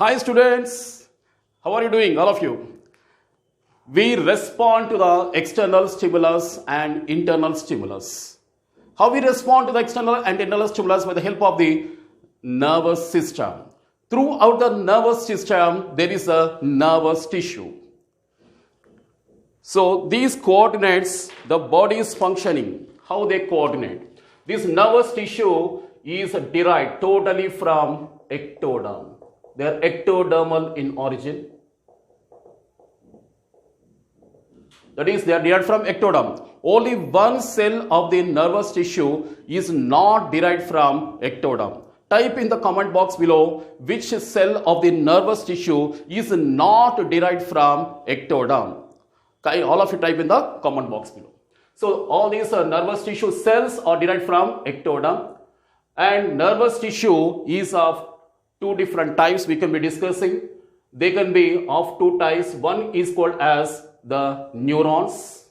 Hi students, how are you doing, all of you? We respond to the external stimulus and internal stimulus. How we respond to the external and internal stimulus with the help of the nervous system. Throughout the nervous system, there is a nervous tissue. So these coordinates the body's functioning, how they coordinate. This nervous tissue is derived totally from ectoderm. They are ectodermal in origin. That is, they are derived from ectoderm. Only one cell of the nervous tissue is not derived from ectoderm. Type in the comment box below which cell of the nervous tissue is not derived from ectoderm. All of you type in the comment box below. So all these nervous tissue cells are derived from ectoderm, and nervous tissue is of two different types we can be discussing. They can be of two types. One is called as the neurons.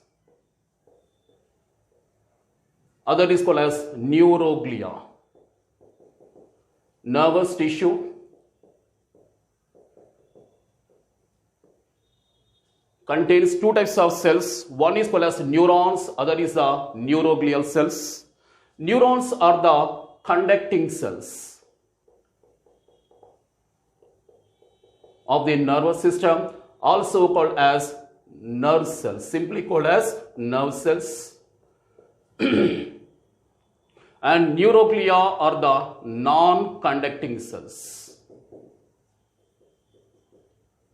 Other is called as neuroglia. Nervous tissue contains two types of cells. One is called as neurons, other is the neuroglial cells. Neurons are the conducting cells of the nervous system, also called as nerve cells, simply called as nerve cells. And neuroglia are the non-conducting cells.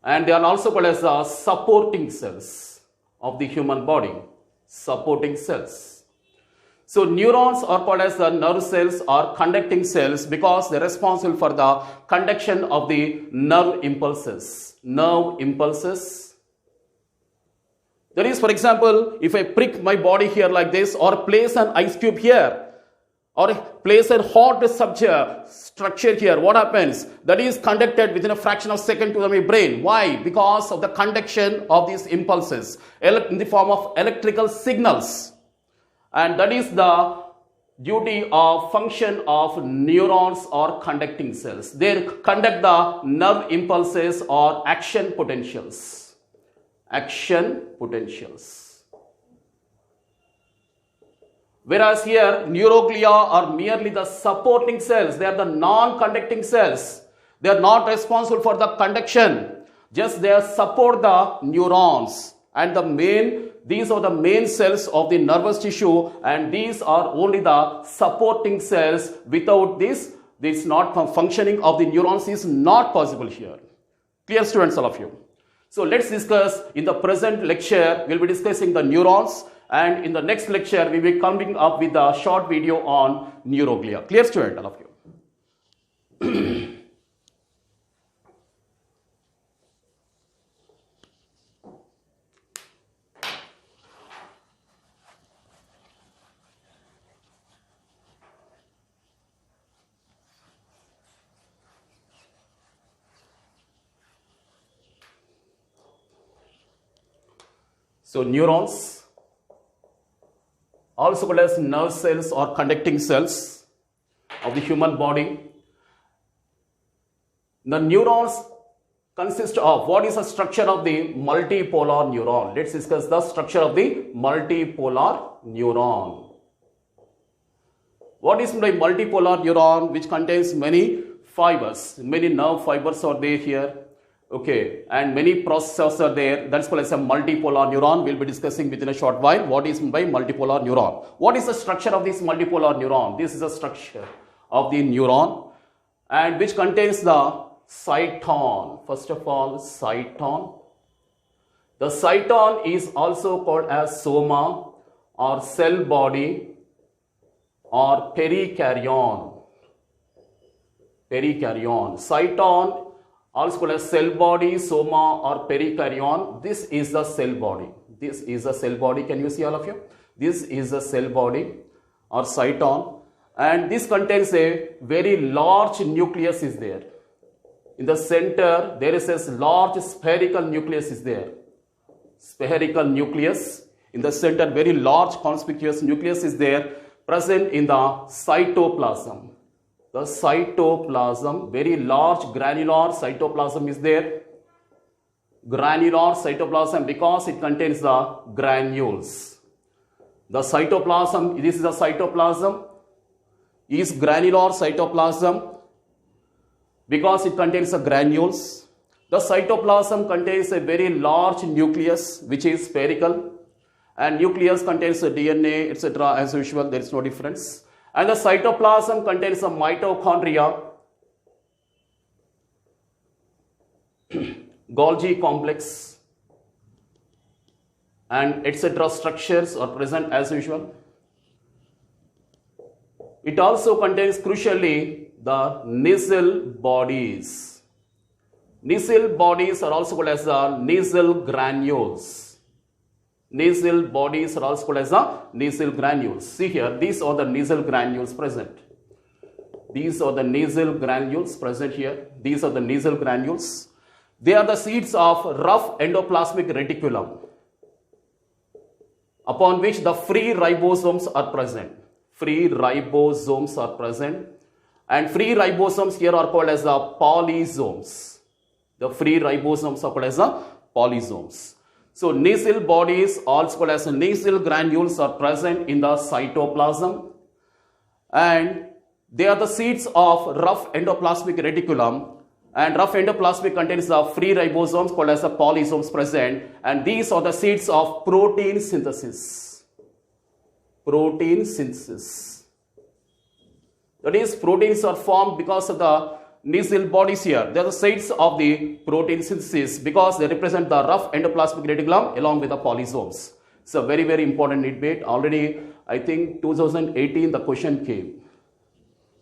And they are also called as the supporting cells of the human body, supporting cells. So neurons are called as the nerve cells or conducting cells because they are responsible for the conduction of the nerve impulses. Nerve impulses. That is, for example, if I prick my body here like this, or place an ice cube here, or place a hot structure here, what happens? That is conducted within a fraction of a second to my brain. Why? Because of the conduction of these impulses in the form of electrical signals. And that is the duty of function of neurons or conducting cells. They conduct the nerve impulses or action potentials. Action potentials. Whereas here, neuroglia are merely the supporting cells. They are the non-conducting cells. They are not responsible for the conduction. Just they support the neurons. And these are the main cells of the nervous tissue, and these are only the supporting cells. Without this not functioning of the neurons is not possible here. Clear, students, all of you? So let's discuss in the present lecture. We'll be discussing the neurons, and in the next lecture we will be coming up with a short video on neuroglia. Clear, student, all of you? So neurons, also called as nerve cells or conducting cells of the human body. The neurons consist of, what is the structure of the multipolar neuron? Let's discuss the structure of the multipolar neuron. What is the multipolar neuron? Which contains many fibers, many nerve fibers are there here. Okay, and many processors are there. That's called as a multipolar neuron. We'll be discussing within a short while what is by multipolar neuron. What is the structure of this multipolar neuron? This is the structure of the neuron, and which contains the cyton. First of all, cyton. The cyton is also called as soma or cell body or perikaryon. Perikaryon. Cyton, also called as cell body, soma or perikaryon. This is the cell body. This is the cell body. Can you see, all of you? This is the cell body or cyton, and this contains a very large nucleus is there. In the center there is a large spherical nucleus is there. Spherical nucleus. In the center, very large conspicuous nucleus is there, present in the cytoplasm. the cytoplasm, very large granular cytoplasm is there. Granular cytoplasm because it contains the granules. The cytoplasm, this is the cytoplasm, is granular cytoplasm because it contains the granules. The cytoplasm contains a very large nucleus which is spherical, and nucleus contains the DNA, etc. As usual, there is no difference. And the cytoplasm contains the mitochondria, Golgi complex, and etc. structures are present as usual. It also contains crucially the nasal bodies. Nasal bodies are also called as the nasal granules. Nasal bodies are also called as the nasal granules. See here, these are the nasal granules present. These are the nasal granules present here. These are the nasal granules. They are the seats of rough endoplasmic reticulum, upon which the free ribosomes are present. Free ribosomes are present, and free ribosomes here are called as the polysomes. The free ribosomes are called as the polysomes. So nasal bodies, also called as nasal granules, are present in the cytoplasm, and they are the seats of rough endoplasmic reticulum. And rough endoplasmic contains the free ribosomes called as the polysomes present, and these are the seats of protein synthesis. Protein synthesis. That is, proteins are formed because of the nasal bodies here. They are the sites of the protein synthesis because they represent the rough endoplasmic reticulum along with the polysomes. It's a very, very important debate. Already, I think 2018 the question came.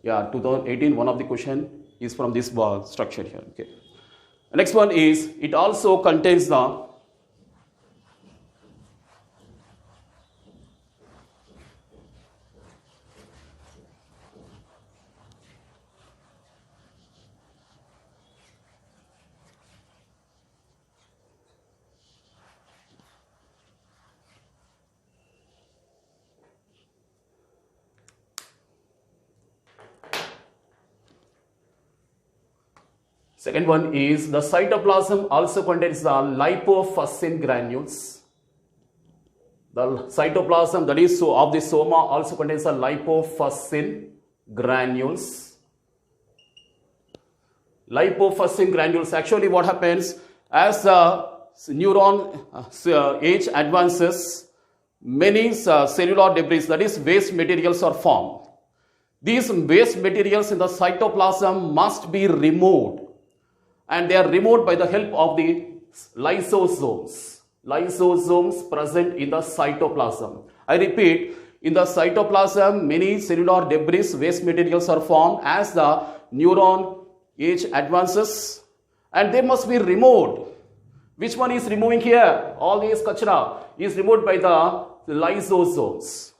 Yeah, 2018 one of the question is from this structure here. Okay. The next one is, it also contains the second one is, the cytoplasm also contains the lipofuscin granules. The cytoplasm, that is of the soma, also contains the lipofuscin granules. Lipofuscin granules, actually what happens, as the neuron age advances, many cellular debris, that is waste materials, are formed. These waste materials in the cytoplasm must be removed, and they are removed by the help of the lysosomes. Lysosomes present in the cytoplasm. I repeat, in the cytoplasm, many cellular debris, waste materials are formed as the neuron age advances, and they must be removed. Which one is removing here? All these kachra is removed by the lysosomes,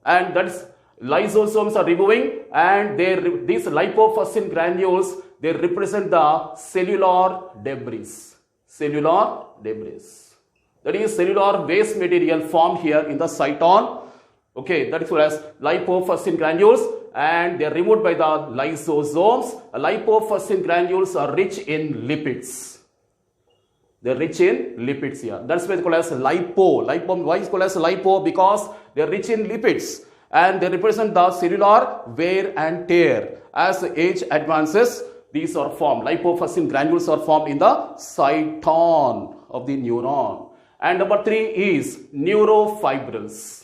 and that is, lysosomes are removing, and these lipofuscin granules, they represent the cellular debris. Cellular debris. That is cellular waste material formed here in the cyton. Okay, that is called as lipofuscin granules, and they are removed by the lysosomes. Lipofuscin granules are rich in lipids. They are rich in lipids here. That's why it's called as lipo. Why is it called as lipo? Because they are rich in lipids, and they represent the cellular wear and tear. As the age advances, these are formed. Lipofuscin granules are formed in the cyton of the neuron. And number 3 is neurofibrils.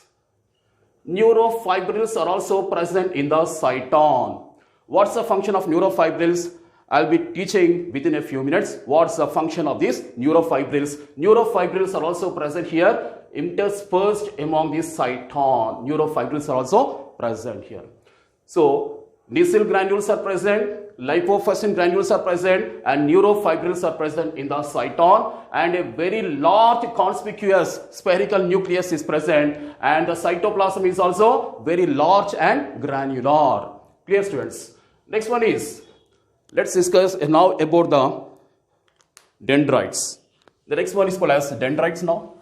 Neurofibrils are also present in the cyton. What's the function of neurofibrils? I'll be teaching within a few minutes. What's the function of these neurofibrils? Neurofibrils are also present here, interspersed among the cyton. Neurofibrils are also present here. So, nasal granules are present, lipofuscin granules are present, and neurofibrils are present in the cyton, and a very large conspicuous spherical nucleus is present, and the cytoplasm is also very large and granular. Clear, students? Next one is, let's discuss now about the dendrites. The next one is called as dendrites now.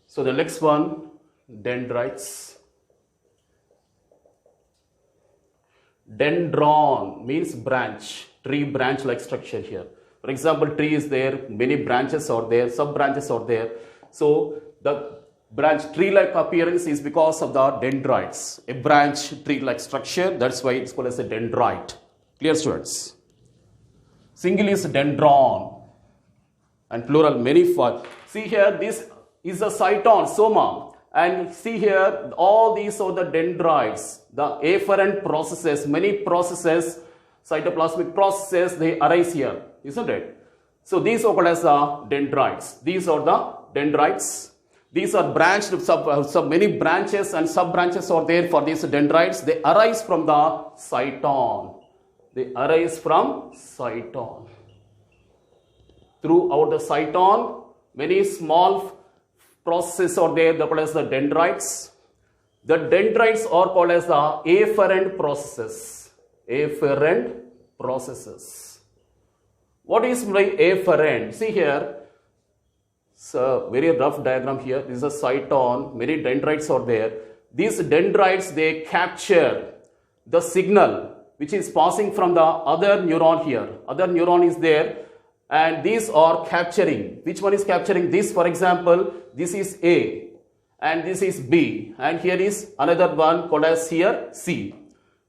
So the next one, dendrites. Dendron means branch, tree branch like structure here. For example, tree is there, many branches are there, sub branches are there. So the branch tree like appearance is because of the dendrites, a branch tree like structure. That's why it's called as a dendrite. Clear, students? Single is dendron and plural many. See here, this is a cyton, soma, and see here all these are the dendrites, the efferent processes, many processes, cytoplasmic processes, they arise here, isn't it? So these are called as the dendrites. These are the dendrites. These are branched, many branches and sub branches are there for these dendrites. They arise from the cyton. They arise from cyton. Throughout the cyton, many small processes are there, they are called as the dendrites. The dendrites are called as the efferent processes. Efferent processes. What is efferent? See here, it's a very rough diagram here. This is a cyton, many dendrites are there. These dendrites, they capture the signal which is passing from the other neuron here. Other neuron is there, and these are capturing. Which one is capturing this? For example, this is A and this is B, and here is another one called as here C.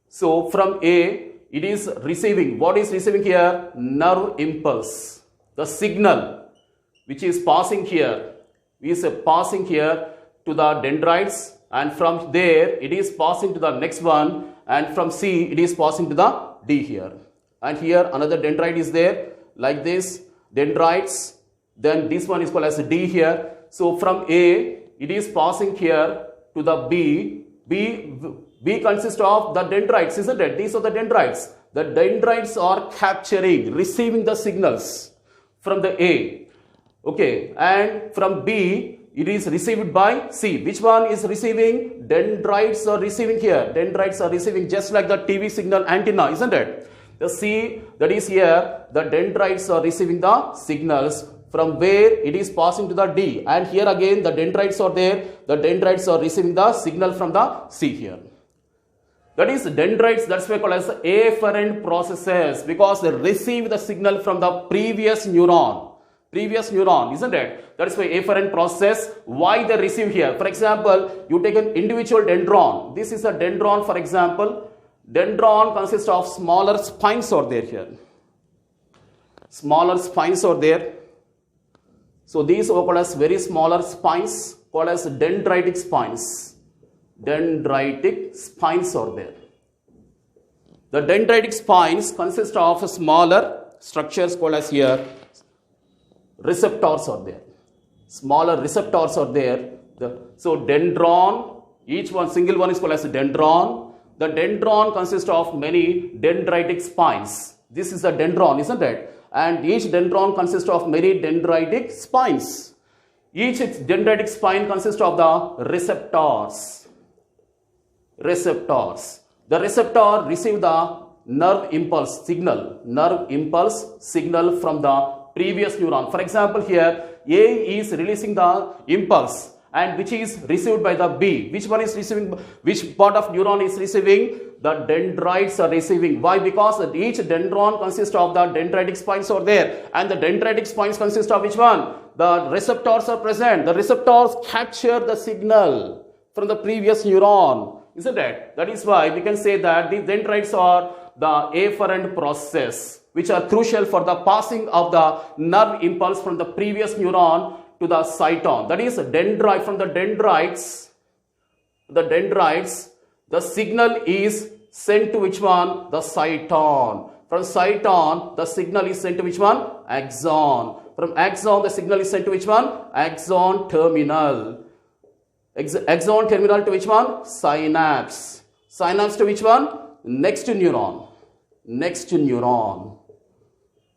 So from A, it is receiving. What is receiving here? Nerve impulse. The signal which is passing here is passing here to the dendrites, and from there it is passing to the next one, and from C it is passing to the D here. And here another dendrite is there, like this, dendrites. Then this one is called as D here. So from A, it is passing here to the B. B consists of the dendrites, isn't it? These are the dendrites. The dendrites are capturing, receiving the signals from the A. Okay, and from B, it is received by C. Which one is receiving? Dendrites are receiving here. Dendrites are receiving just like the TV signal antenna, isn't it? The C, that is here, the dendrites are receiving the signals from where it is passing to the D. And here again, the dendrites are there. The dendrites are receiving the signal from the C here. That is dendrites, that's why called as efferent processes, because they receive the signal from the previous neuron. Previous neuron, isn't it? That is why efferent process. Why they receive here? For example, you take an individual dendron. This is a dendron, for example. Dendron consists of smaller spines are there here. Smaller spines are there. So these are called as very smaller spines, called as dendritic spines. Dendritic spines are there. The dendritic spines consist of smaller structures called as here receptors are there. Smaller receptors are there. So dendron, each one, single one is called as a dendron. The dendron consists of many dendritic spines. This is a dendron, isn't it? And each dendron consists of many dendritic spines. Each dendritic spine consists of the receptors. Receptors. The receptor receive the nerve impulse signal. Nerve impulse signal from the previous neuron. For example, here A is releasing the impulse, and which is received by the B. Which one is receiving? Which part of neuron is receiving? The dendrites are receiving. Why? Because each dendron consists of the dendritic spines are there, and the dendritic spines consist of which one? The receptors are present. The receptors capture the signal from the previous neuron, isn't it? That is why we can say that the dendrites are the efferent process, which are crucial for the passing of the nerve impulse from the previous neuron to the cyton. That is dendrite. From the dendrites, the signal is sent to which one? The cyton. From cyton, the signal is sent to which one? Axon. From axon, the signal is sent to which one? Axon terminal. Axon terminal to which one? Synapse. Synapse to which one? Next to neuron. Next to neuron.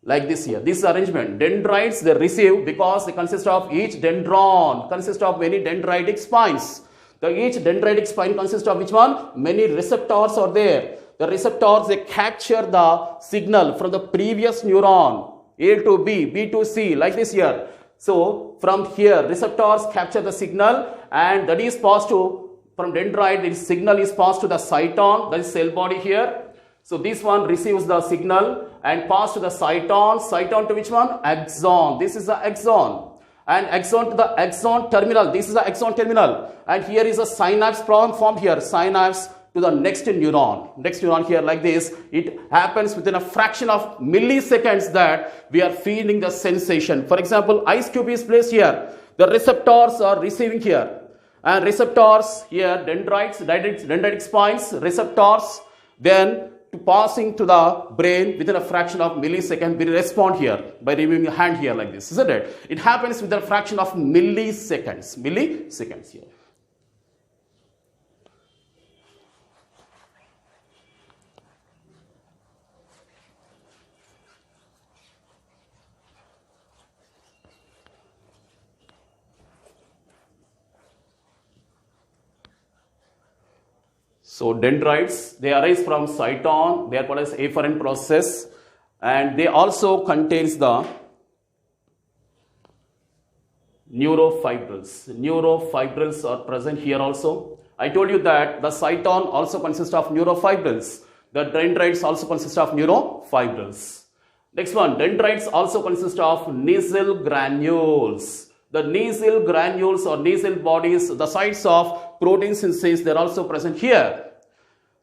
Like this here, this arrangement. Dendrites, they receive because they consist of each dendron, consist of many dendritic spines. Each dendritic spine consists of which one? Many receptors are there. The receptors, they capture the signal from the previous neuron, A to B, B to C, like this here. So from here, receptors capture the signal, and that is passed to, from dendrite, the signal is passed to the cyton, that is cell body here. So this one receives the signal and passed to the cyton. Cyton to which one? Axon. This is the axon. And axon to the axon terminal. This is the axon terminal. And here is a synapse formed here. Synapse to the next neuron. Next neuron here like this. It happens within a fraction of milliseconds that we are feeling the sensation. For example, ice cube is placed here. The receptors are receiving here. And receptors here, dendrites, dendritic spines, receptors, then passing to the brain within a fraction of millisecond. We respond here by removing a hand here like this, isn't it? It happens within a fraction of milliseconds. Milliseconds here. So dendrites, they arise from cyton, they are called as efferent process, and they also contains the neurofibrils. Neurofibrils are present here also. I told you that the cyton also consists of neurofibrils. The dendrites also consist of neurofibrils. Next one, dendrites also consist of nasal granules. The nasal granules or nasal bodies, the sites of protein synthesis, they are also present here.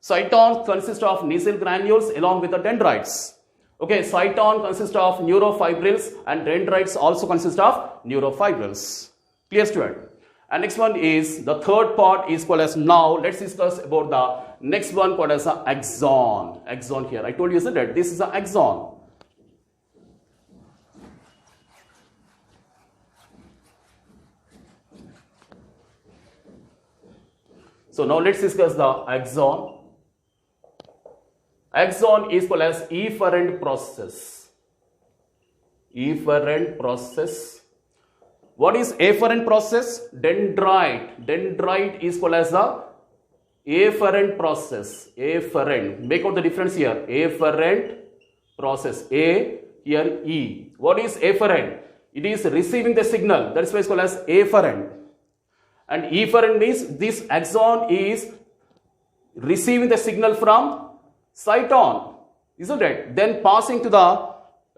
Cyton consists of nasal granules along with the dendrites. Okay, cyton consists of neurofibrils and dendrites also consist of neurofibrils. Clear, student? And next one is, the third part is called as, now let's discuss about the next one called as a axon. Axon here. I told you, isn't it? This is an axon. So now let's discuss the axon. Axon is called as efferent process. Efferent process. What is efferent process? Dendrite. Dendrite is called as the efferent process. Efferent. Make out the difference here. Efferent process. A, here E. What is efferent? It is receiving the signal. That is why it's called as efferent. And efferent means this axon is receiving the signal from cyton, isn't it? Then passing to the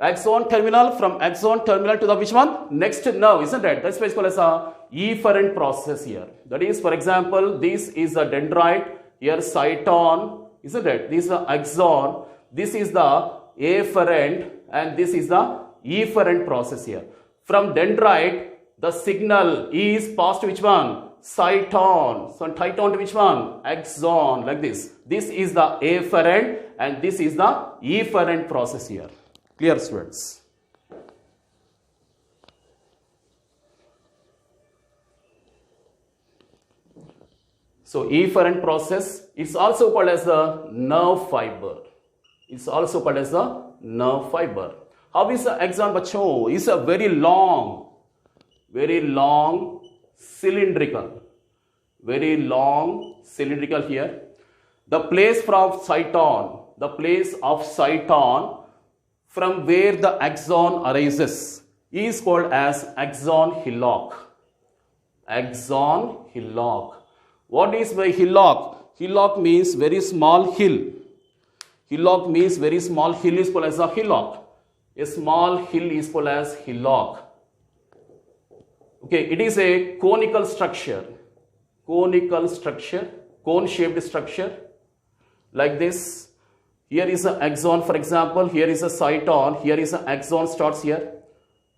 axon terminal, from axon terminal to the which one? Next nerve, isn't it? That's why it's called as a efferent process here. That is, for example, this is a dendrite, here cyton, isn't it? This is the axon, this is the efferent, and this is the efferent process here. From dendrite, the signal is passed to which one? Cyton. So cyton to which one? Axon, like this. This is the efferent and this is the efferent process here. Clear, students? So efferent process, it's also called as the nerve fiber. It's also called as the nerve fiber. How is the axon, bacho? It's a very long, cylindrical here. The place from cyton, the place of cyton from where the axon arises is called as Axon Hillock. Axon Hillock. What is by hillock? Hillock means very small hill. Hillock means very small hill is called as a hillock. A small hill is called as hillock. Okay, it is a conical structure, cone-shaped structure, like this. Here is an axon, for example, here is a cyton, here is an axon starts here.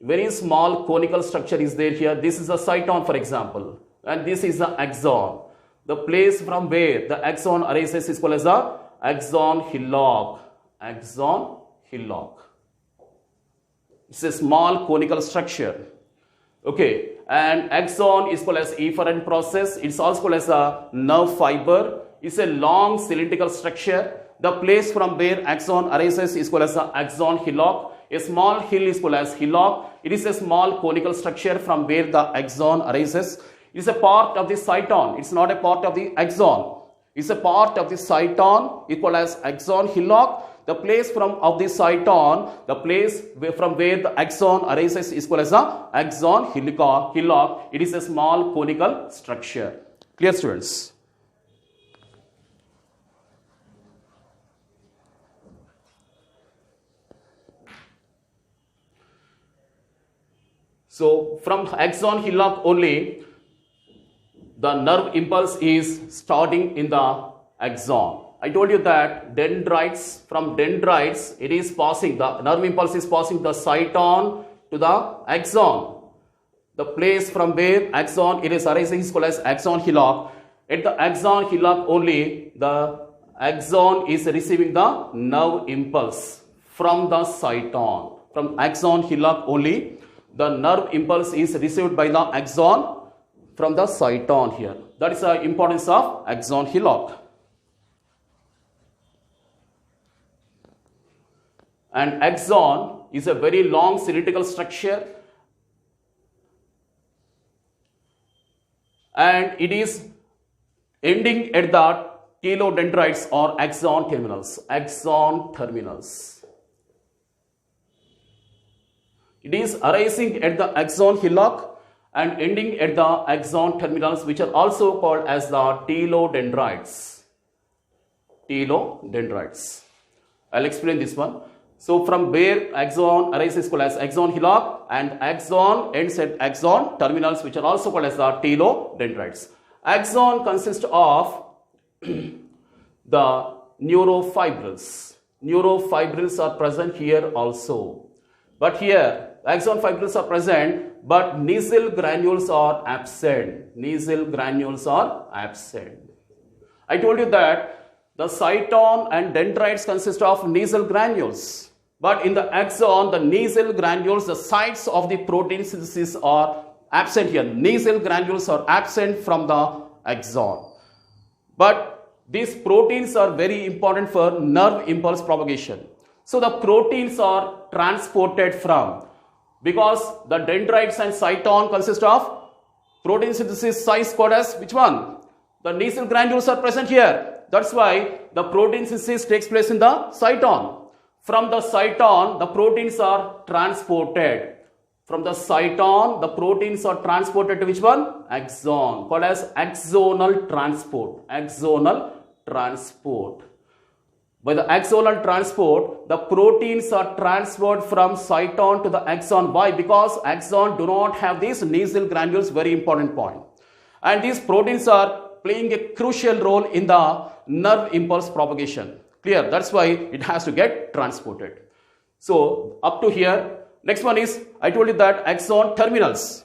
Very small conical structure is there here. This is a cyton, for example, and this is the axon. The place from where the axon arises is called as the Axon Hillock. Axon Hillock. It's a small conical structure. Okay. And axon is called as efferent process. It's also called as a nerve fiber. It's a long cylindrical structure. The place from where axon arises is called as the Axon Hillock. A small hill is called as hillock. It is a small conical structure from where the axon arises. It's a part of the cyton. It's not a part of the axon. It's a part of the cyton. It's called as Axon Hillock. The place of the cyton, the place from where the axon arises is called as the axon hillock. It is a small conical structure. Clear, students? So from axon hillock only, the nerve impulse is starting in the axon. I told you that from dendrites, it is passing, the nerve impulse is passing the cyton to the axon. The place from where axon it is arising is called as axon hillock. At the axon hillock only, the axon is receiving the nerve impulse from the cyton. From axon hillock only, the nerve impulse is received by the axon from the cyton here. That is the importance of axon hillock. And axon is a very long cylindrical structure, and it is ending at the telodendrites or axon terminals. Axon terminals. It is arising at the axon hillock and ending at the axon terminals, which are also called as the telodendrites. Telodendrites. I'll explain this one. So from where axon arises is called as axon hillock, and axon ends at axon terminals, which are also called as the telodendrites. Axon consists of the neurofibrils. Neurofibrils are present here also. But here, axon fibrils are present, but nasal granules are absent. Nasal granules are absent. I told you that the cyton and dendrites consist of nasal granules. But in the axon, the nasal granules, the sites of the protein synthesis are absent here. Nasal granules are absent from the axon. But these proteins are very important for nerve impulse propagation. So the proteins are transported from, because the dendrites and cyton consist of protein synthesis sites called as which one? The nasal granules are present here. That's why the protein synthesis takes place in the cyton. From the cyton, the proteins are transported. From the cyton, the proteins are transported to which one? Axon, called as axonal transport. Axonal transport. By the axonal transport, the proteins are transferred from cyton to the axon. Why? Because axon do not have these nasal granules, very important point. And these proteins are playing a crucial role in the nerve impulse propagation. Clear? That's why it has to get transported. So up to here. Next one is, I told you that axon terminals.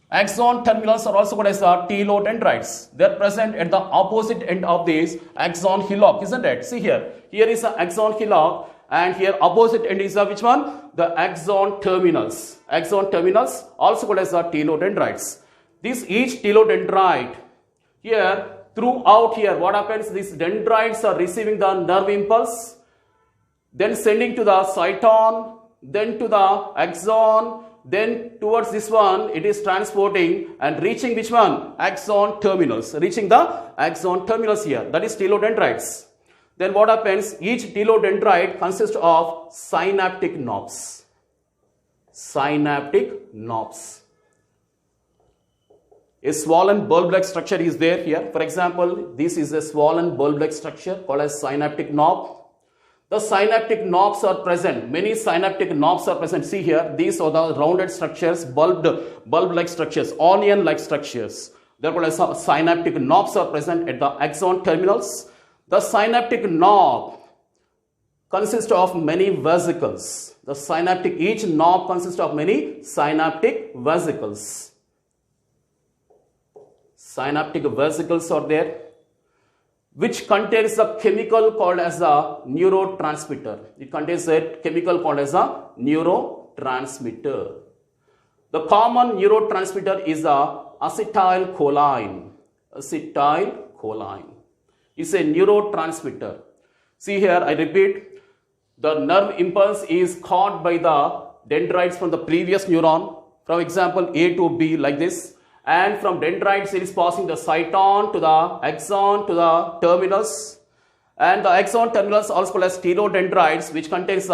Axon terminals are also called as telodendrites. They are present at the opposite end of this axon hillock, isn't it? See here. Here is the axon hillock, and here opposite end is which one? The axon terminals. Axon terminals also called as telodendrites. This each telodendrite here, throughout here, what happens? These dendrites are receiving the nerve impulse, then sending to the cyton, then to the axon, then towards this one it is transporting and reaching which one? Axon terminals. Reaching the axon terminals here. That is telodendrites. Then what happens? Each telodendrite consists of synaptic knobs. Synaptic knobs. A swollen bulb-like structure is there here. For example, this is a swollen bulb-like structure called as synaptic knob. The synaptic knobs are present. Many synaptic knobs are present. See here, these are the rounded structures, bulb-like structures, onion-like structures. Therefore, synaptic knobs are present at the axon terminals. The synaptic knob consists of many vesicles. Each knob consists of many synaptic vesicles. Synaptic vesicles are there, which contains a chemical called as a neurotransmitter. It contains a chemical called as a neurotransmitter. The common neurotransmitter is acetylcholine. Acetylcholine is a neurotransmitter. See here, I repeat, the nerve impulse is caught by the dendrites from the previous neuron, from example A to B like this. And from dendrites, it is passing the cyton to the axon to the terminus, And the axon terminals also called as dendrites, which contains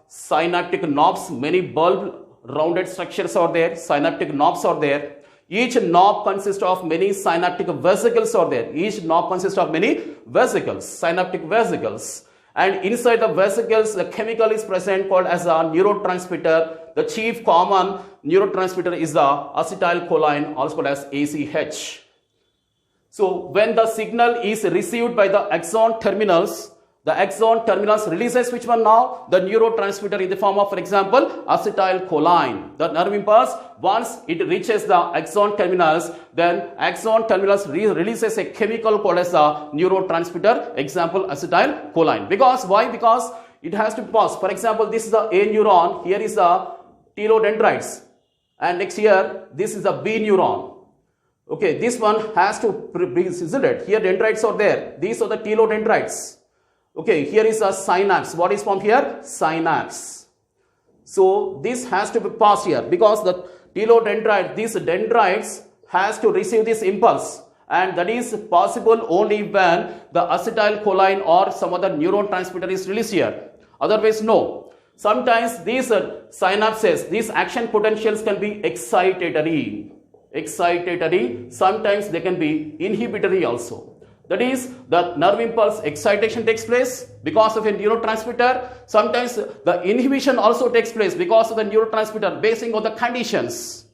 synaptic knobs. Many bulb rounded structures are there, synaptic knobs are there. Each knob consists of many synaptic vesicles are there. Each knob consists of many vesicles, synaptic vesicles. And inside the vesicles, the chemical is present called as a neurotransmitter. The chief common neurotransmitter is the acetylcholine, also called as ACH. So when the signal is received by the axon terminals releases which one now? The neurotransmitter in the form of, for example, acetylcholine. The nerve impulse, once it reaches the axon terminals, then axon terminals releases a chemical called as a neurotransmitter, example acetylcholine. Because, why? Because it has to pass. For example, this is the A neuron, here is the dendrites, and next here, this is the B neuron. Okay, this one has to be, isn't it? Here dendrites are there. These are the dendrites. Okay, here is a synapse. What is formed here? Synapse. So this has to be passed here because the these dendrites has to receive this impulse, and that is possible only when the acetylcholine or some other neurotransmitter is released here. Otherwise, no. Sometimes these synapses, these action potentials can be excitatory. Sometimes they can be inhibitory also. That is, the nerve impulse excitation takes place because of a neurotransmitter. Sometimes the inhibition also takes place because of the neurotransmitter based on the conditions.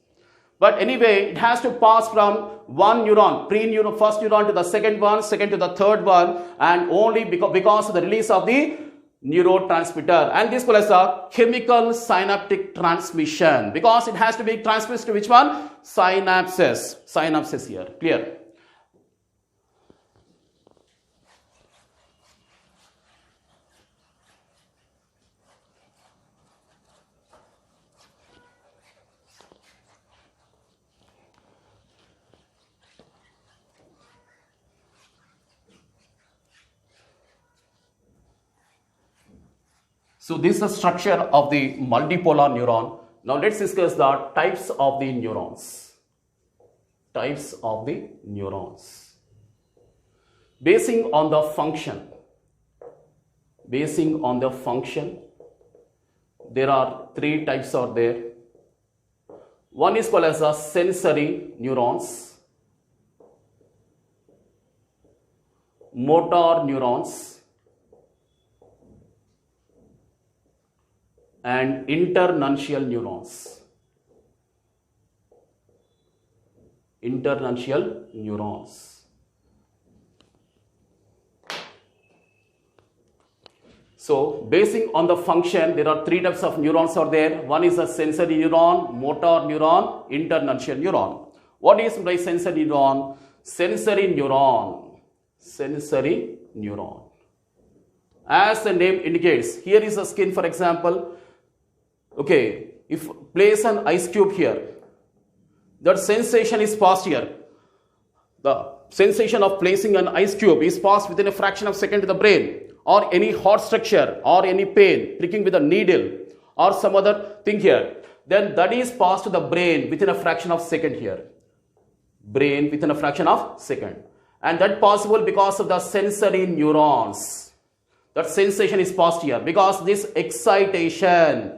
But anyway, it has to pass from one neuron, first neuron to the second one, second to the third one, and only because of the release of the neurotransmitter. And this is called as a chemical synaptic transmission because it has to be transmitted to which one? Synapses. Synapses here. Clear? So this is the structure of the multipolar neuron. Now let's discuss the types of the neurons. Types of the neurons. Basing on the function, there are three types are there. One is called as a sensory neurons, motor neurons, and internuncial neurons. So, basing on the function, there are three types of neurons are there. One is a sensory neuron, motor neuron, internuncial neuron. What is by sensory neuron? Sensory neuron. As the name indicates, here is a skin, for example. Okay, if place an ice cube here, that sensation is passed here. The sensation of placing an ice cube is passed within a fraction of a second to the brain, or any hot structure, or any pain, pricking with a needle, or some other thing here. Then that is passed to the brain within a fraction of a second here. And that possible because of the sensory neurons. That sensation is passed here because this excitation,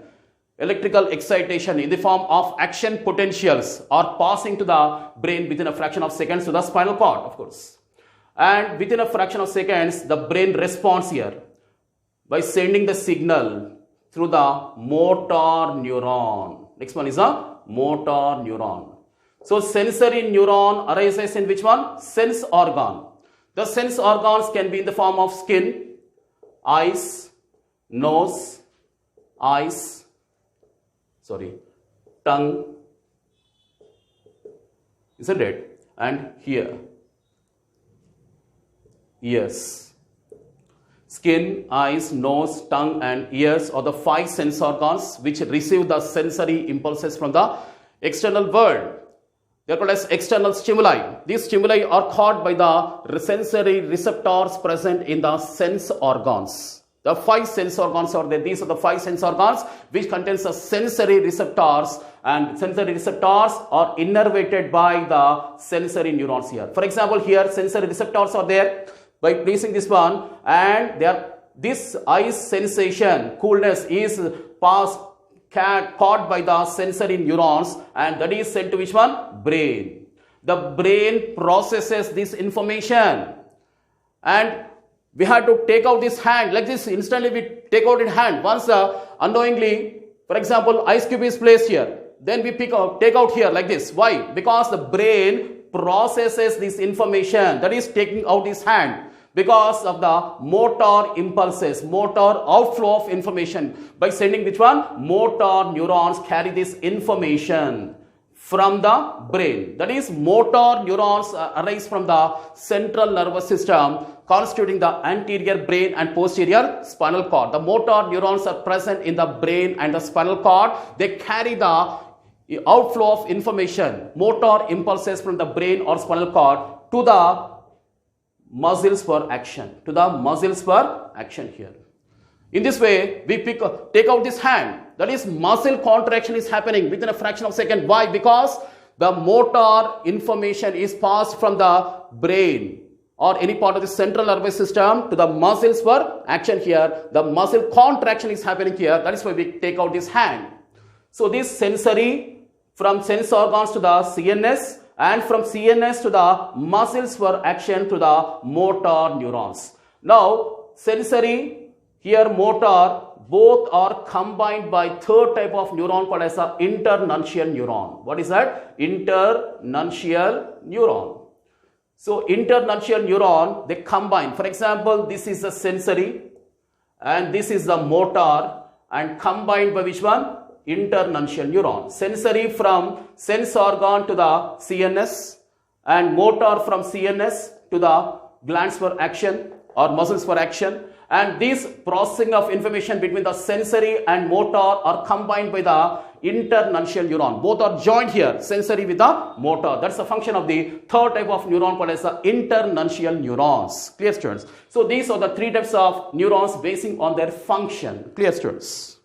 electrical excitation in the form of action potentials are passing to the brain within a fraction of seconds to the spinal cord, of course. And within a fraction of seconds, the brain responds here by sending the signal through the motor neuron. Next one is a motor neuron. So sensory neuron arises in which one? Sense organ. The sense organs can be in the form of skin, eyes, nose, tongue, isn't it? And here, ears. Skin, eyes, nose, tongue, and ears are the 5 sense organs which receive the sensory impulses from the external world. They are called as external stimuli. These stimuli are caught by the sensory receptors present in the sense organs. The 5 sense organs are there. These are the 5 sense organs which contains the sensory receptors, and sensory receptors are innervated by the sensory neurons here. For example, here sensory receptors are there. by placing this one, and this eye sensation, coolness is caught by the sensory neurons, and that is sent to which one? Brain. The brain processes this information, and we have to take out this hand like this. Instantly we take out in hand. Once unknowingly, for example, ice cube is placed here, then we take out here like this. Why? Because the brain processes this information, that is taking out this hand, because of the motor impulses, motor outflow of information. By sending which one? Motor neurons carry this information from the brain. That is, motor neurons arise from the central nervous system constituting the anterior brain and posterior spinal cord. The motor neurons are present in the brain and the spinal cord. They carry the outflow of information, motor impulses from the brain or spinal cord to the muscles for action, here. In this way, we take out this hand. That is, muscle contraction is happening within a fraction of a second. Why? Because the motor information is passed from the brain or any part of the central nervous system to the muscles for action here. The muscle contraction is happening here. That is why we take out this hand. So this sensory, from sense organs to the CNS, and from CNS to the muscles for action to the motor neurons. Now, sensory, here motor, both are combined by third type of neuron called as a internuncial neuron. What is that? Internuncial neuron. So, internuncial neuron, they combine. For example, this is the sensory and this is the motor, and combined by which one? Internuncial neuron. Sensory from sense organ to the CNS, and motor from CNS to the glands for action or muscles for action. And this processing of information between the sensory and motor are combined by the internuncial neuron. Both are joined here, sensory with the motor. That's the function of the third type of neuron called as the internuncial neurons. Clear, students? So these are the three types of neurons basing on their function. Clear, students?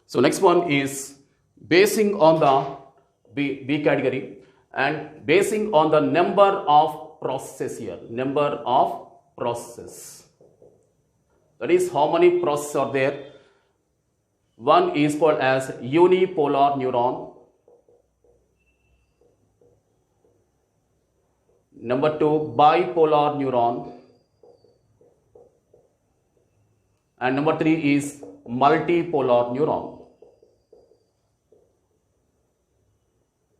So next one is basing on the B category and basing on the number of processes here. Number of processes. That is, how many processes are there? One is called as unipolar neuron. Number two, bipolar neuron. And number three is multipolar neuron.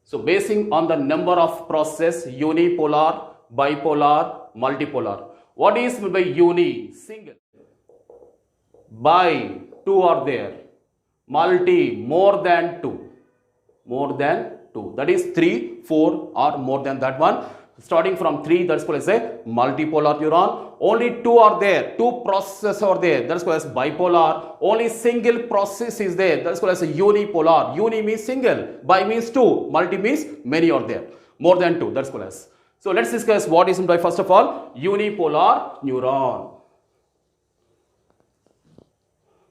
So basing on the number of processes, unipolar, bipolar, multipolar. What is meant by uni? Single. Bi, two are there. Multi, more than two. More than two. That is 3, 4 or more than that one. Starting from 3, that's called as a multipolar neuron. Only 2 are there. 2 processes are there. That's called as bipolar. Only single process is there. That's called as a unipolar. Uni means single. Bi means 2. Multi means many are there. More than 2. That's called as. So let's discuss what is meant by, first of all, unipolar neuron.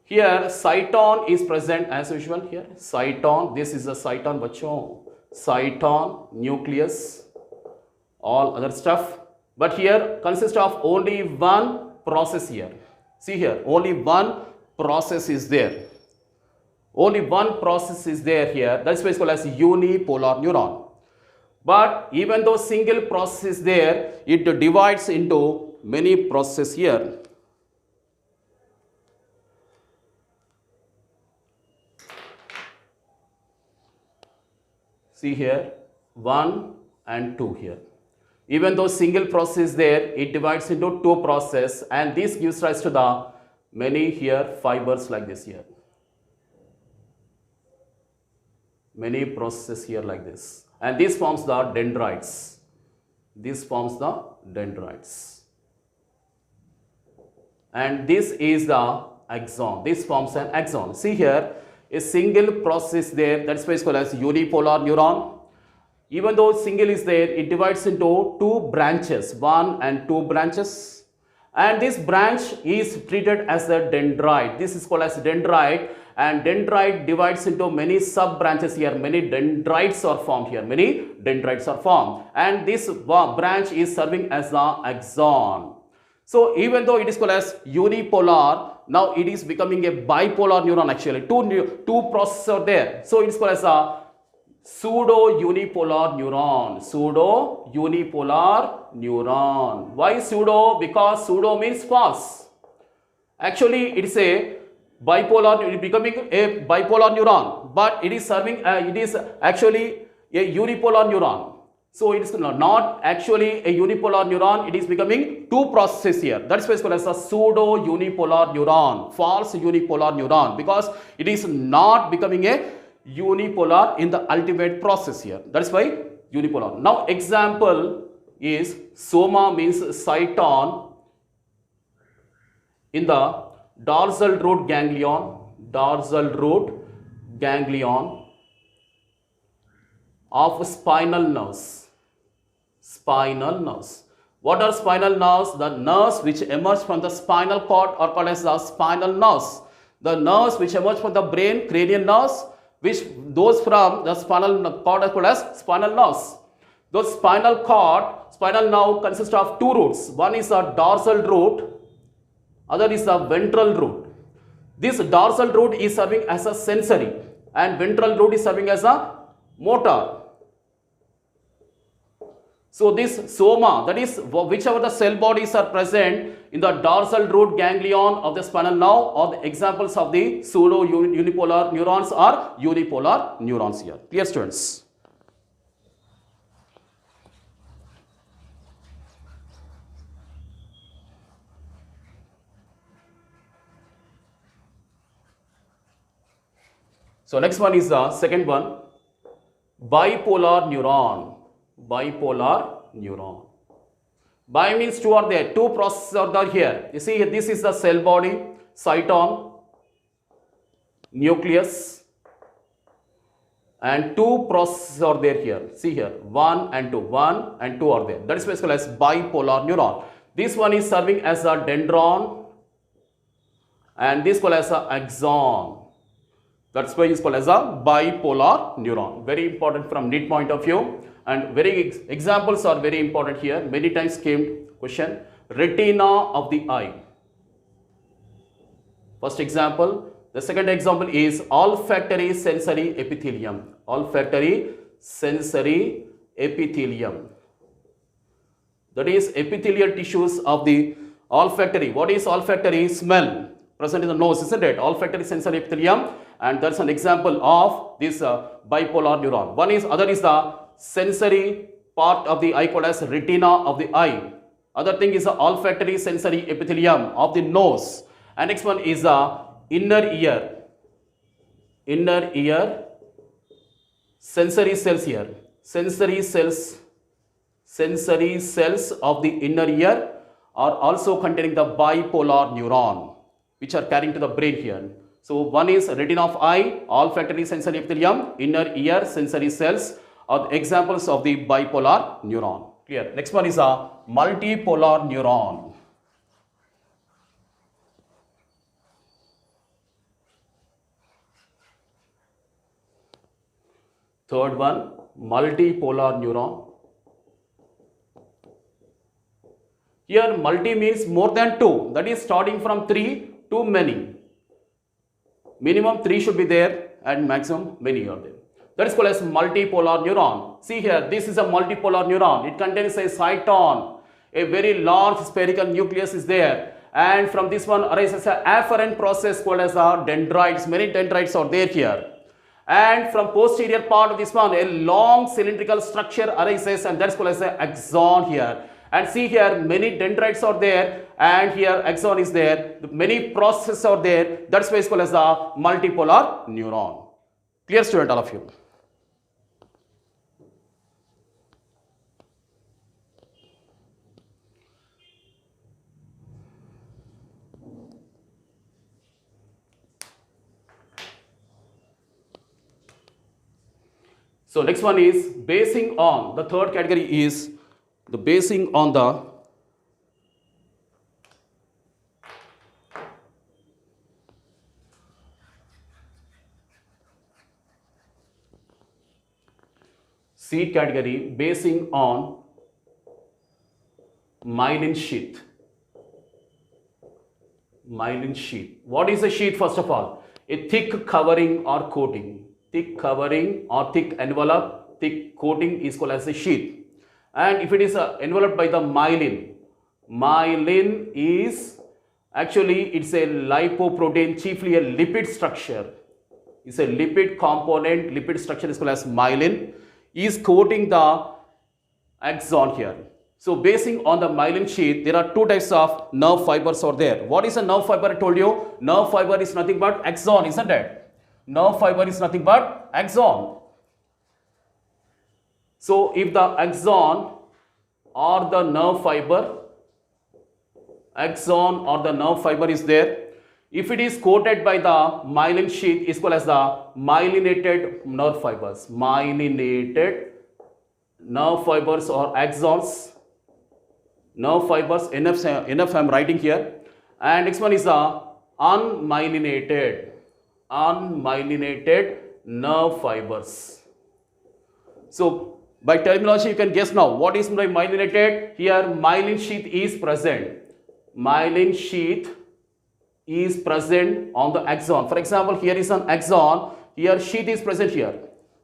Here cyton is present as usual here. Cyton. This is a cyton, bachon. Cyton, nucleus, all other stuff. But here consists of only one process here. See here, only one process is there. Only one process is there here. That's why it's called as unipolar neuron. But even though single process is there, it divides into many processes here. See here, 1 and 2 here. Even though single process is there, it divides into 2 processes, and this gives rise to the many here fibers like this here. Many processes here like this. And this forms the dendrites. This forms the dendrites. And this is the axon. This forms an axon. See here, a single process there, that's why it's called as unipolar neuron. Even though single is there, it divides into two branches, one and two branches. And this branch is treated as a dendrite. This is called as dendrite, and dendrite divides into many sub branches here. Many dendrites are formed here. Many dendrites are formed, and this branch is serving as the axon. So even though it is called as unipolar, now it is becoming a bipolar neuron actually. Two processes are there. So it is called as a pseudo-unipolar neuron. Pseudo-unipolar neuron. Why pseudo? Because pseudo means false. Actually, it is a bipolar, it is becoming a bipolar neuron, but it is serving, it is actually a unipolar neuron. So it is not actually a unipolar neuron, it is becoming two processes here. That's why it's called as a pseudo-unipolar neuron, false unipolar neuron, because it is not becoming a unipolar in the ultimate process here. That's why unipolar. Now example is soma means cyton in the dorsal root ganglion of spinal nerves. What are spinal nerves? The nerves which emerge from the spinal cord are called as the spinal nerves. The nerves which emerge from the brain, cranial nerves, which those from the spinal cord are called as spinal nerves. Those spinal nerve consists of two roots. One is the dorsal root, other is the ventral root. This dorsal root is serving as a sensory, and ventral root is serving as a motor. So this soma, that is whichever the cell bodies are present in the dorsal root ganglion of the spinal nerve, or the examples of the pseudo-unipolar neurons are unipolar neurons here. Clear, students? So next one is the second one, bipolar neuron. Bi means two are there, two processes are there here. You see, this is the cell body, cyton, nucleus, and two processes are there here. See here, 1 and 2 are there. That is what's called as bipolar neuron. This one is serving as a dendron, and this called as a axon. That's why it's called as a bipolar neuron. Very important from Neet point of view, and examples are very important here. Many times came question, retina of the eye. First example. The second example is olfactory sensory epithelium. Olfactory sensory epithelium. That is epithelial tissues of the olfactory. What is olfactory? Smell. Present in the nose, isn't it? Olfactory sensory epithelium. And that's an example of this bipolar neuron. Other is the sensory part of the eye called as retina of the eye. Other thing is the olfactory sensory epithelium of the nose. And next one is the inner ear sensory cells here. Sensory cells of the inner ear are also containing the bipolar neuron, which are carrying to the brain here. So one is retina of eye, olfactory sensory epithelium, inner ear sensory cells are examples of the bipolar neuron. Clear? Next one is a multipolar neuron. Third one, multipolar neuron. Here multi means more than two, that is starting from 3 to many. Minimum 3 should be there and maximum many are there. That is called as multipolar neuron. See here, this is a multipolar neuron. It contains a cyton, a very large spherical nucleus is there, and from this one arises an afferent process called as dendrites. Many dendrites are there here. And from posterior part of this one, a long cylindrical structure arises, and that's called as an axon here. And see here, many dendrites are there, and here axon is there. Many processes are there. That's why it's called as a multipolar neuron. Clear, student, all of you? So next one is basing on, the third category is the basing on the sheath category, basing on myelin sheath. Myelin sheath. What is a sheath first of all? A thick covering or coating. Thick covering or thick envelope, thick coating is called as a sheath. And if it is enveloped by the myelin, myelin is actually, it's a lipoprotein, chiefly a lipid structure. It's a lipid component, lipid structure is called as myelin, is coating the axon here. So basing on the myelin sheath, there are two types of nerve fibers are there. What is a nerve fiber? I told you, nerve fiber is nothing but axon, isn't it? Nerve fiber is nothing but axon. So if the axon or the nerve fiber, axon or the nerve fiber is there, if it is coated by the myelin sheath, is called as the myelinated nerve fibers. Myelinated nerve fibers or axons. Nerve fibers, enough I am writing here. And next one is the unmyelinated nerve fibers. So by terminology you can guess now what is myelinated. Here myelin sheath is present. Myelin sheath is present on the axon. For example, here is an axon, here sheath is present here.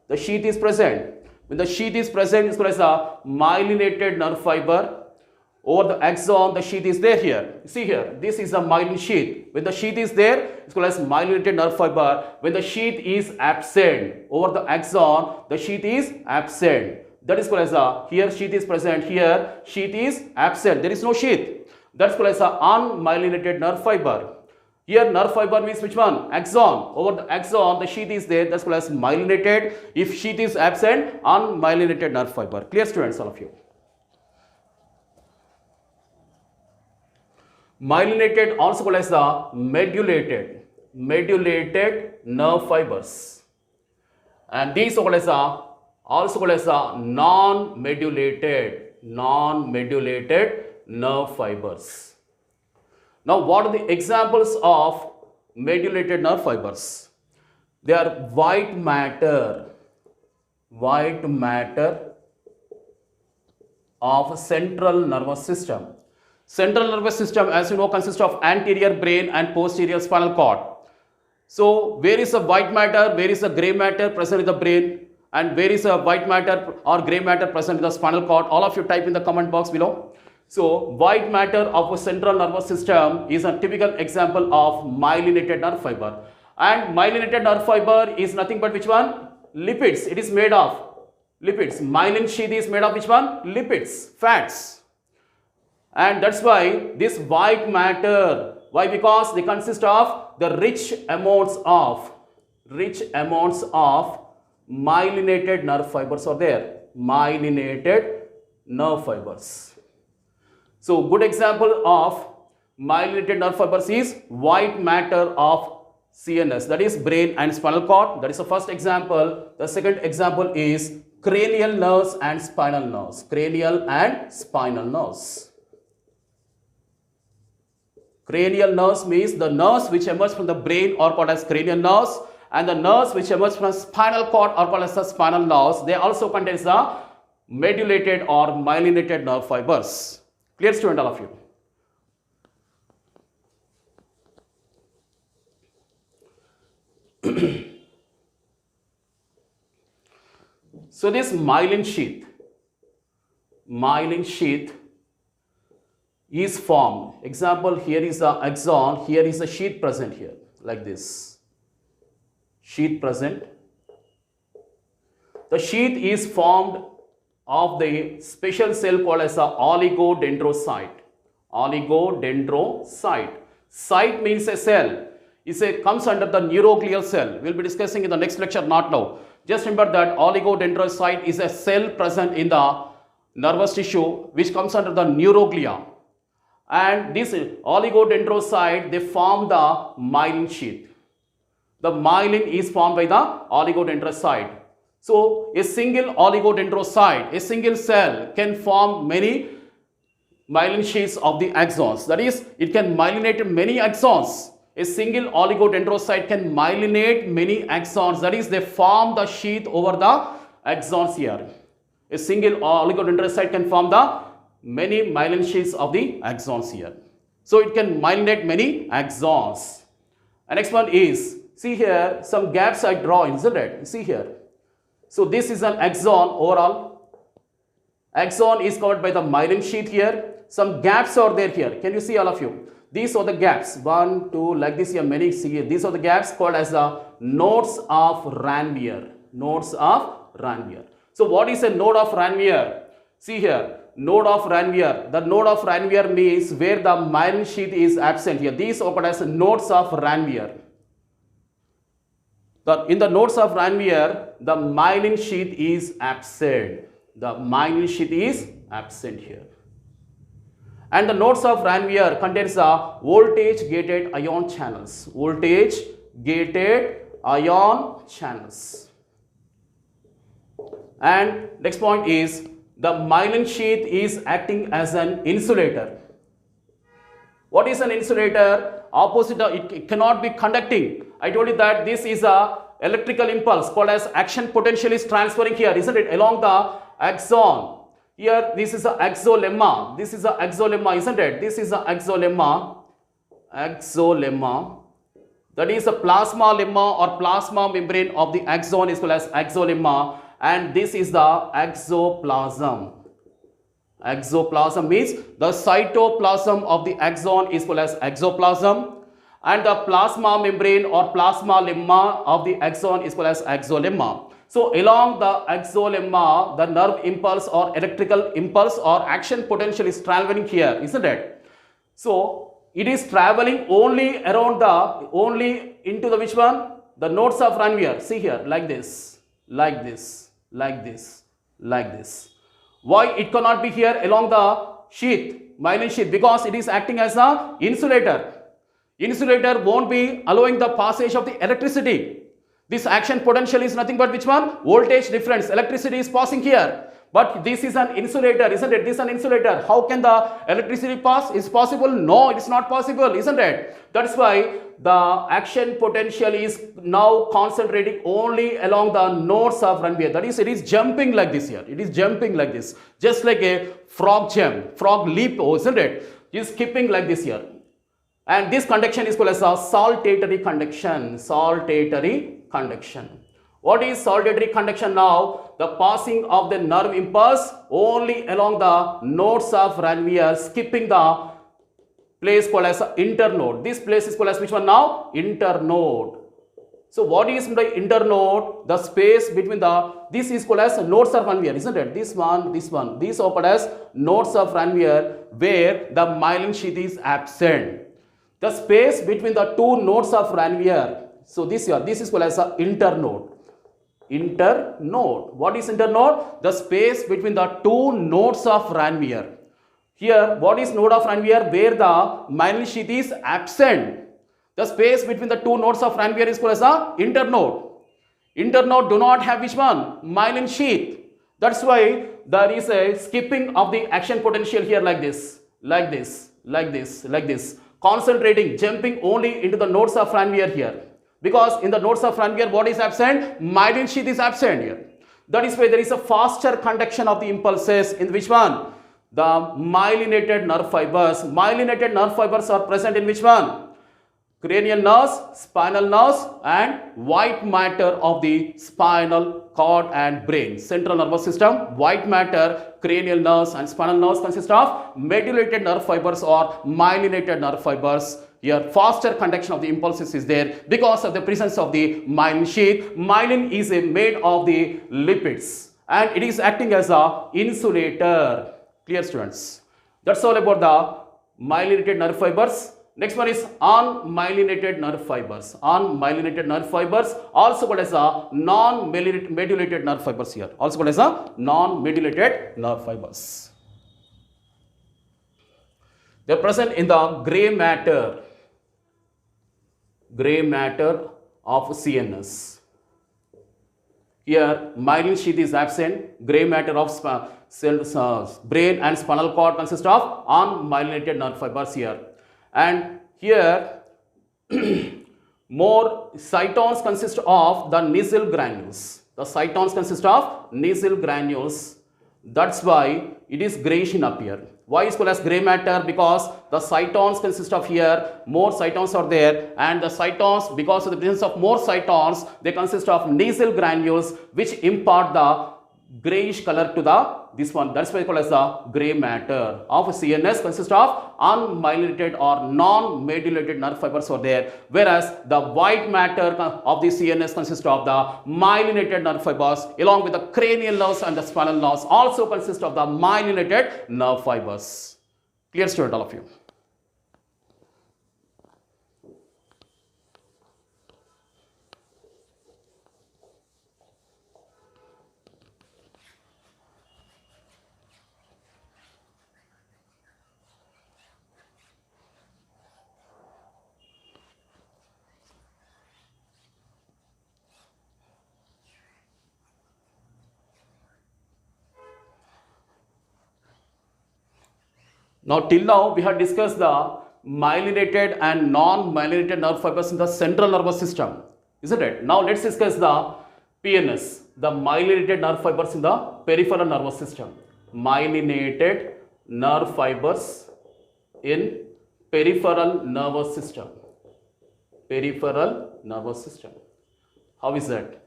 The sheath is present. When the sheath is present, it's called as a myelinated nerve fiber. Over the axon, the sheath is there here. See here, this is a myelin sheath. When the sheath is there, it's called as myelinated nerve fiber. When the sheath is absent, over the axon, the sheath is absent. That is called as a, here sheath is present, here sheath is absent. There is no sheath. That's called as a unmyelinated nerve fiber. Here nerve fiber means which one? Axon. Over the axon, the sheath is there. That's called as myelinated. If sheath is absent, unmyelinated nerve fiber. Clear, students, all of you? Myelinated also called as the medulated nerve fibers, and these are also called as the non-medulated nerve fibers. Now what are the examples of medulated nerve fibers? They are white matter of central nervous system. Central nervous system, as you know, consists of anterior brain and posterior spinal cord. So where is the white matter, where is the grey matter present in the brain, and where is the white matter or grey matter present in the spinal cord? All of you type in the comment box below. So white matter of a central nervous system is a typical example of myelinated nerve fiber. And myelinated nerve fiber is nothing but which one? Lipids. It is made of lipids. Myelin sheath is made of which one? Lipids, fats. And that's why this white matter, why? Because they consist of the rich amounts of myelinated nerve fibers are there. Myelinated nerve fibers. So good example of myelinated nerve fibers is white matter of CNS, that is brain and spinal cord. That is the first example. The second example is cranial nerves and spinal nerves. Cranial and spinal nerves. Cranial nerves means the nerves which emerge from the brain are called as cranial nerves, and the nerves which emerge from spinal cord are called as the spinal nerves. They also contain the medulated or myelinated nerve fibers. Clear, student, all of you? So this myelin sheath is formed. Example, here is the axon, here is the sheath present here, like this. Sheath present. The sheath is formed of the special cell called as a oligodendrocyte. Oligodendrocyte. Cyte means a cell. Comes under the neuroglial cell. We will be discussing in the next lecture, not now. Just remember that oligodendrocyte is a cell present in the nervous tissue which comes under the neuroglia. And this oligodendrocyte, they form the myelin sheath. The myelin is formed by the oligodendrocyte. So a single oligodendrocyte, a single cell can form many myelin sheaths of the axons. That is, it can myelinate many axons. A single oligodendrocyte can myelinate many axons. That is, they form the sheath over the axons here. A single oligodendrocyte can form the many myelin sheaths of the axons here. So it can myelinate many axons. And next one is, see here, some gaps I draw, isn't it? See here. So this is an axon overall. Axon is covered by the myelin sheath here. Some gaps are there here. Can you see, all of you? These are the gaps. 1, 2, like this here, many. See here. These are the gaps called as the nodes of Ranvier. Nodes of Ranvier. So what is a node of Ranvier? See here. Node of Ranvier. The node of Ranvier means where the myelin sheath is absent here. These are called as nodes of Ranvier. In the nodes of Ranvier, the myelin sheath is absent. The myelin sheath is absent here. And the nodes of Ranvier contains the voltage-gated ion channels. Voltage-gated ion channels. And next point is, the myelin sheath is acting as an insulator. What is an insulator? Opposite, it cannot be conducting. I told you that this is a electrical impulse called as action potential is transferring here, isn't it? Along the axon. Here, this is a axolemma. This is a axolemma, isn't it? This is a axolemma. Axolemma. That is a plasma lemma or plasma membrane of the axon is called as axolemma. And this is the axoplasm. Axoplasm means the cytoplasm of the axon is called as axoplasm. And the plasma membrane or plasma lemma of the axon is called as axolemma. So along the axolemma, the nerve impulse or electrical impulse or action potential is traveling here, isn't it? So it is traveling only around only into the which one? The nodes of Ranvier. See here, like this, like this, like this, like this. Why it cannot be here along the sheath, myelin sheath? Because it is acting as a insulator. Insulator won't be allowing the passage of the electricity. This action potential is nothing but which one? Voltage difference. Electricity is passing here. But this is an insulator, isn't it? This is an insulator. How can the electricity pass? Is possible? No, it is not possible, isn't it? That's why the action potential is now concentrating only along the nodes of Ranvier. That is, it is jumping like this here. It is jumping like this. Just like a frog jump, frog leap, isn't it? It is skipping like this here. And this conduction is called as a saltatory conduction. Saltatory conduction. What is saltatory conduction now? The passing of the nerve impulse only along the nodes of Ranvier, skipping the place called as internode. This place is called as which one now? Internode. So what is the internode? The space between this is called as nodes of Ranvier, isn't it? This one, this one. These are called as nodes of Ranvier where the myelin sheath is absent. The space between the two nodes of Ranvier. So this here, this is called as an internode. Internode. What is internode? The space between the two nodes of Ranvier. Here, what is node of Ranvier? Where the myelin sheath is absent. The space between the two nodes of Ranvier is called as a internode. Internode do not have which one? Myelin sheath. That's why there is a skipping of the action potential here like this, like this, like this, like this. Concentrating, jumping only into the nodes of Ranvier here. Because in the nodes of Ranvier, what is absent? Myelin sheath is absent here. That is why there is a faster conduction of the impulses in which one? The myelinated nerve fibers. Myelinated nerve fibers are present in which one? Cranial nerves, spinal nerves, and white matter of the spinal cord and brain. Central nervous system, white matter, cranial nerves, and spinal nerves consist of medullated nerve fibers or myelinated nerve fibers. Here, faster conduction of the impulses is there because of the presence of the myelin sheath. Myelin is made of the lipids and it is acting as a insulator. Clear, students? That's all about the myelinated nerve fibers. Next one is unmyelinated nerve fibers. Unmyelinated nerve fibers, also called as a non-medullated nerve fibers here. Also called as a non-medullated nerve fibers. They are present in the grey matter of CNS. Here, myelin sheath is absent. Gray matter of brain and spinal cord consist of unmyelinated nerve fibers here. And here, more cytons consist of the nasal granules. The cytons consist of nasal granules. That's why it is grayish in appear. Why is called as gray matter? Because the cytons consist of here, more cytons are there, and the cytons, because of the presence of more cytons, they consist of nasal granules which impart the grayish color to this one. That's why called as the gray matter of CNS consists of unmyelinated or non-medullated nerve fibers are there, whereas the white matter of the CNS consists of the myelinated nerve fibers along with the cranial nerves and the spinal nerves also consist of the myelinated nerve fibers. Clear, student, all of you? Now, till now, we have discussed the myelinated and non-myelinated nerve fibers in the central nervous system, isn't it? Now, let's discuss the PNS, the myelinated nerve fibers in the peripheral nervous system. Myelinated nerve fibers in peripheral nervous system. Peripheral nervous system. How is that?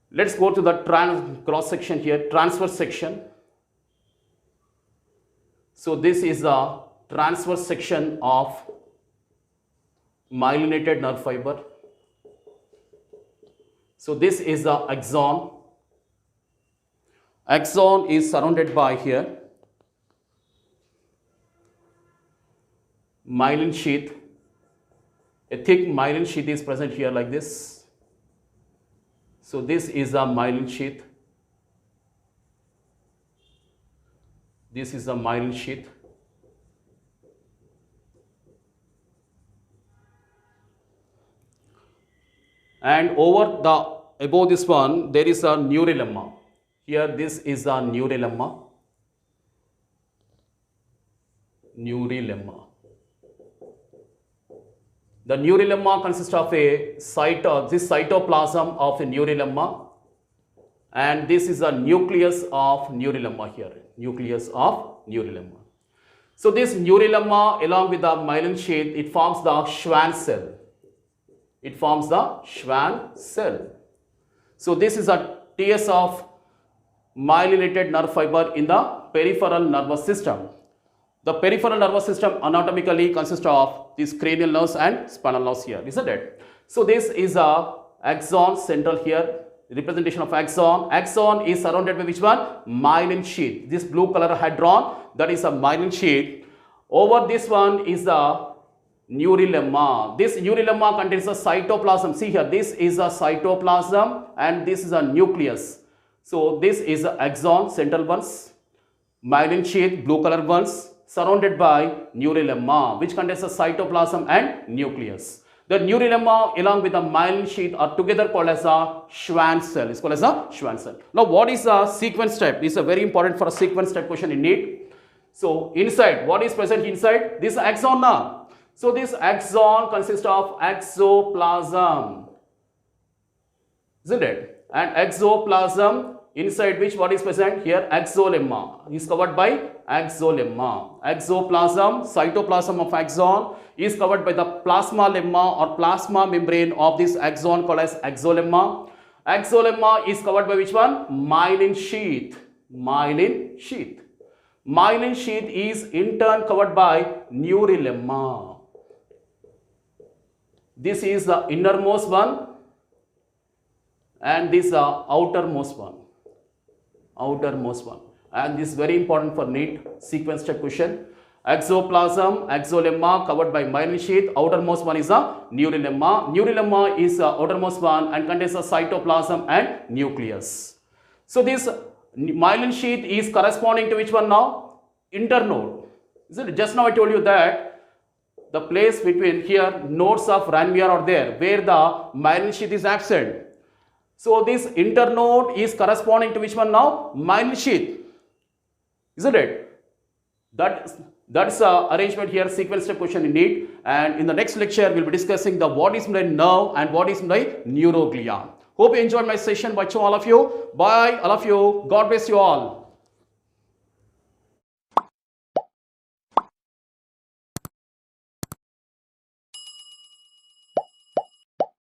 Let's go to the cross section here, transverse section. So this is the transverse section of myelinated nerve fiber. So this is the axon. Axon is surrounded by here myelin sheath. A thick myelin sheath is present here like this. So this is the myelin sheath. This is the myelin sheath. And above this one, there is a neurolemma. Here, this is a neurolemma. Neurolemma. The neurolemma consists of this cytoplasm of a neurolemma, and this is a nucleus of neurolemma here. Nucleus of neurolemma. So this neurolemma along with the myelin sheath, it forms the Schwann cell. It forms the Schwann cell. So this is a TS of myelinated nerve fiber in the peripheral nervous system. The peripheral nervous system anatomically consists of these cranial nerves and spinal nerves here, isn't it? So this is a axon central here. Representation of axon. Axon is surrounded by which one? Myelin sheath. This blue color I had drawn, that is a myelin sheath. Over this one is the neurolemma. This neurolemma contains a cytoplasm. See here, this is a cytoplasm and this is a nucleus. So this is the axon, central ones. Myelin sheath, blue color ones, surrounded by neurolemma, which contains a cytoplasm and nucleus. The neurolemma along with the myelin sheath are together called as a Schwann cell. It's called as a Schwann cell. Now, what is a sequence type? This is a very important for a sequence type question in Neet. So, inside, what is present inside? This axon now. So, this axon consists of exoplasm, isn't it? And exoplasm, inside which what is present? Here, axolemma is covered by axolemma. Exoplasm, cytoplasm of axon is covered by the plasma lemma or plasma membrane of this axon called as axolemma. Axolemma is covered by which one? Myelin sheath. Myelin sheath. Myelin sheath is in turn covered by neurolemma. This is the innermost one and this is the outermost one. Outermost one. And this is very important for Neet sequence type question. Exoplasm, axolemma covered by myelin sheath. Outermost one is a neurolemma. Neurolemma is the outermost one and contains a cytoplasm and nucleus. So this myelin sheath is corresponding to which one now? Internode. Isn't it? Just now I told you that the place between here nodes of Ranvier are there where the myelin sheath is absent. So this internode is corresponding to which one now? Myelin sheath, isn't it? That's arrangement here, sequence step question in Neet. And in the next lecture, we'll be discussing the what is my nerve and what is my neuroglia. Hope you enjoyed my session. Bye to all of you. Bye, all of you. God bless you all.